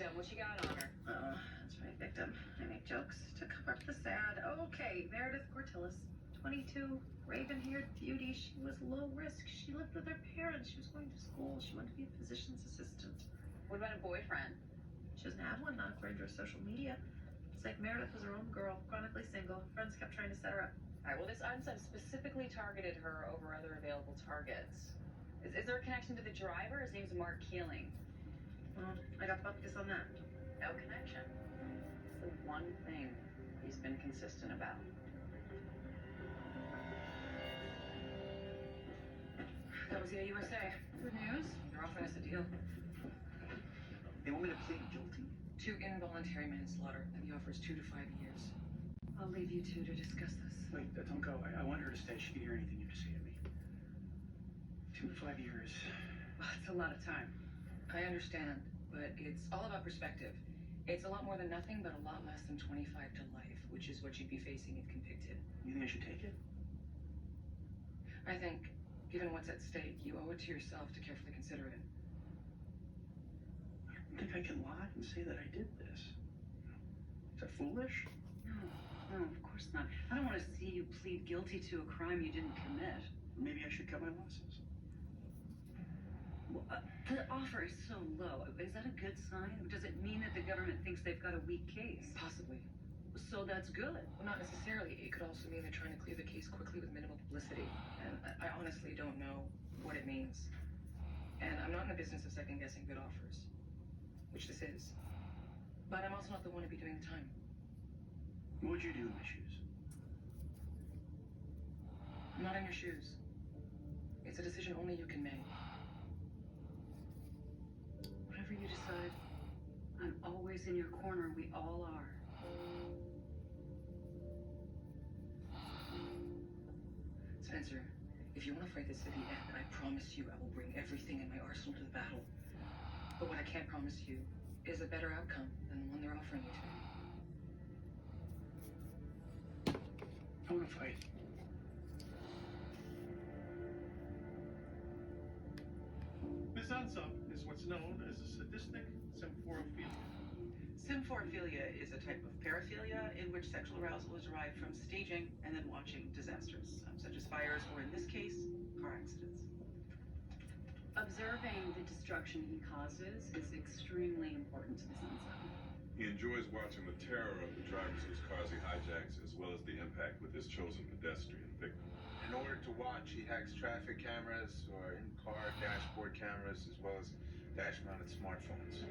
victim. What you got on her? That's right, victim. I make jokes to cover up the sad. Okay, Meredith Cortillis, 22, raven-haired beauty. She was low risk. She lived with her parents. She was going to school. She wanted to be a physician's assistant. What about a boyfriend? She doesn't have one, not according to her social media. It's like Meredith was her own girl, chronically single. Friends kept trying to set her up. All right, well, this unsub specifically targeted her over other available targets. Is there a connection to the driver? His name's Mark Keeling. I got focus on that. No connection. It's the one thing he's been consistent about. That was the AUSA. Good news. They're offering us a deal. They want me to plead guilty? To involuntary manslaughter, and the offer is 2 to 5 years. I'll leave you two to discuss this. Wait, don't go. I want her to stay. She can hear anything you have to say to me. 2 to 5 years. Well, it's a lot of time. I understand, but it's all about perspective. It's a lot more than nothing, but a lot less than 25 to life, which is what you'd be facing if convicted. You think I should take it? I think, given what's at stake, you owe it to yourself to carefully consider it. I don't think I can lie and say that I did this. Is that foolish? No, of course not. I don't want to see you plead guilty to a crime you didn't commit. Maybe I should cut my losses. Well, the offer is so low. Is that a good sign? Does it mean that the government thinks they've got a weak case? Possibly. So that's good. Well, not necessarily. It could also mean they're trying to clear the case quickly with minimal publicity. And I honestly don't know what it means. And I'm not in the business of second-guessing good offers, which this is. But I'm also not the one to be doing the time. What would you do in my shoes? I'm not in your shoes. It's a decision only you can make. Whatever you decide, I'm always in your corner. We all are. Spencer, if you want to fight this to the end, I promise you I will bring everything in my arsenal to the battle. But what I can't promise you is a better outcome than the one they're offering you today. I want to fight. Miss Unsub is what's known as a sadistic symphorophilia. Symphorophilia is a type of paraphilia in which sexual arousal is derived from staging and then watching disasters, such as fires or, in this case, car accidents. Observing the destruction he causes is extremely important to this unsub. He enjoys watching the terror of the drivers whose cars he hijacks, as well as the impact with his chosen pedestrian victim. In order to watch, he hacks traffic cameras or in-car dashboard cameras, as well as dash-mounted smartphones.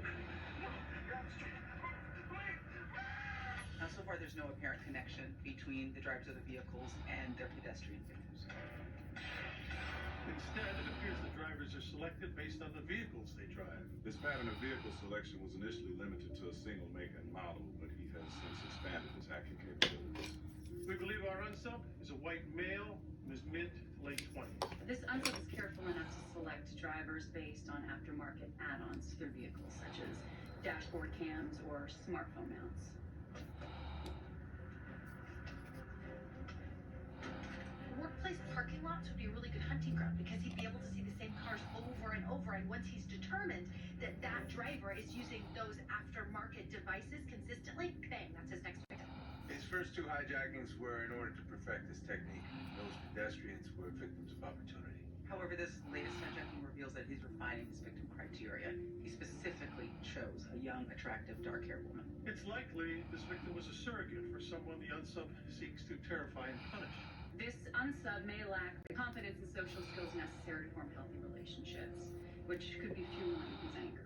So far, there's no apparent connection between the drivers of the vehicles and their pedestrian victims. Instead, it appears the drivers are selected based on the vehicles they drive. This pattern of vehicle selection was initially limited to a single make and model, but he has since expanded his hacking capabilities. We believe our unsub is a white male in his mid to late 20s. This unsub is careful enough to select drivers based on aftermarket add-ons to their vehicles, such as dashboard cams or smartphone mounts. Workplace parking lots would be a really good hunting ground because he'd be able to see the same cars over and over. And once he's determined that that driver is using those aftermarket devices consistently, bang, that's his next victim. His first 2 hijackings were in order to perfect his technique. Those pedestrians were victims of opportunity. However, this latest hijacking reveals that he's refining his victim criteria. He specifically chose a young, attractive, dark-haired woman. It's likely this victim was a surrogate for someone the unsub seeks to terrify and punish. This unsub may lack the confidence and social skills necessary to form healthy relationships, which could be fueling his anger.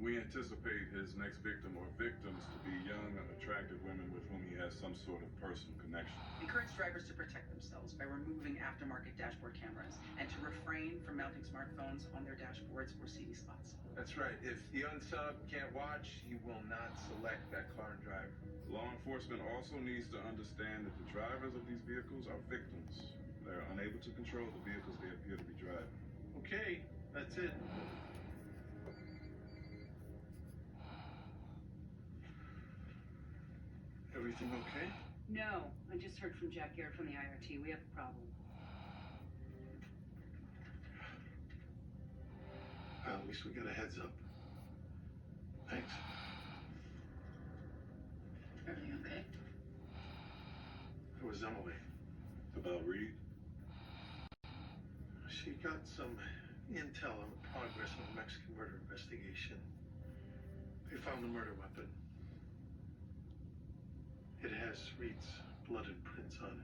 We anticipate his next victim or victims to be young and attractive women with whom he has some sort of personal connection. Encourage drivers to protect themselves by removing aftermarket dashboard cameras and to refrain from mounting smartphones on their dashboards or CD spots. That's right. If the unsub can't watch, he will not select that car and driver. Law enforcement also needs to understand that the drivers of these vehicles are victims. They're unable to control the vehicles they appear to be driving. Okay, that's it. Everything okay? No, I just heard from Jack Garrett from the IRT. We have a problem. Well, at least we got a heads up. Thanks. was Emily. About Reed? She got some intel on the progress of the Mexican murder investigation. They found the murder weapon. It has Reed's blood and prints on it.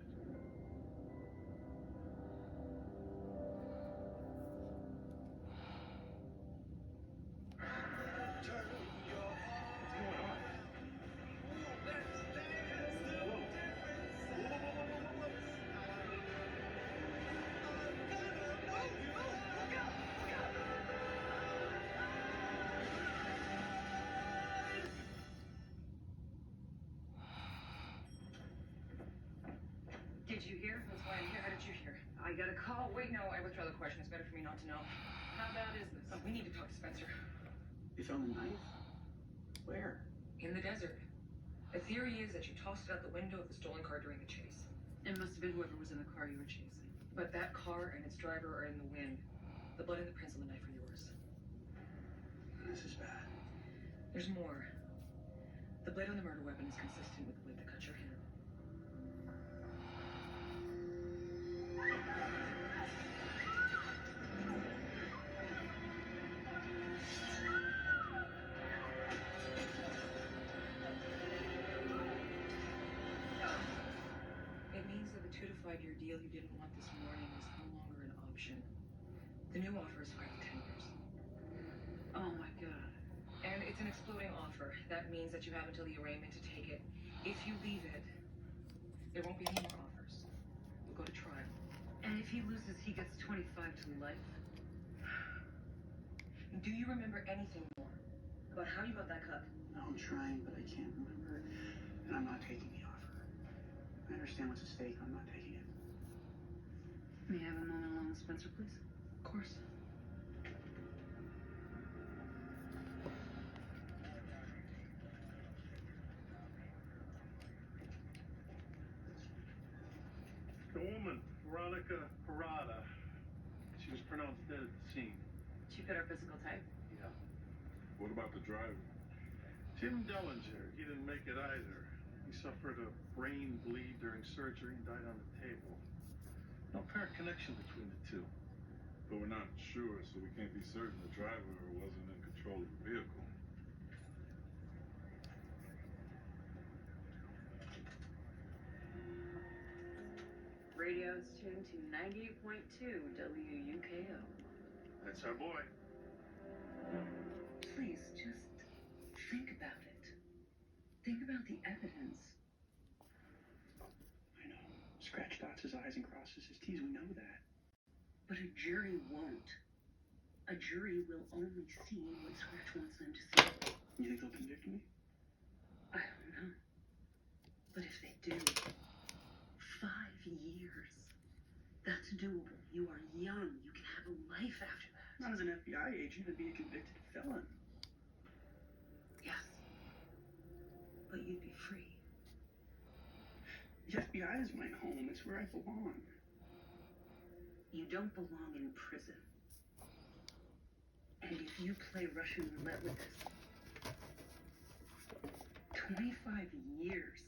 What's going on? Did you hear? That's why I'm here. How did you hear? I got a call. Wait, no, I withdraw the question. It's better for me not to know. How bad is this? We need to talk to Spencer. You found the knife? Where? In the desert. The theory is that you tossed it out the window of the stolen car during the chase. It must have been whoever was in the car you were chasing. But that car and its driver are in the wind. The blood and the prints on the knife are yours. This is bad. There's more. The blade on the murder weapon is consistent with the blade that cut your hand. It means that the 2 to 5 year deal you didn't want this morning is no longer an option. The new offer is 5 to 10 years. Oh my god. And it's an exploding offer. That means that you have until the arraignment to take it. If you leave it, there won't be any more offers. You'll go to trial. And if he loses, he gets 25 to life. Do you remember anything more about how you got that cut? No, I'm trying, but I can't remember. And I'm not taking the offer. I understand what's at stake. I'm not taking it. May I have a moment alone with Spencer, please? Of course. The woman, Veronica Parada, she was pronounced dead at the scene. She fit our physical type. Yeah. What about the driver? Tim Dellinger, he didn't make it either. He suffered a brain bleed during surgery and died on the table. No apparent connection between the two. But we're not sure, so we can't be certain the driver wasn't in control of the vehicle. Radio's tuned to 98.2 WUKO. That's our boy. Please, just think about it. Think about the evidence. I know. Scratch dots his I's and crosses his T's. We know that. But a jury won't. A jury will only see what Scratch wants them to see. You think they'll convict me? I don't know. But if they do, 5 years. That's doable. You are young. You can have a life after that. Not as an FBI agent, I'd be a convicted felon. Yes. But you'd be free. The FBI is my home. It's where I belong. You don't belong in prison. And if you play Russian roulette with this, 25 years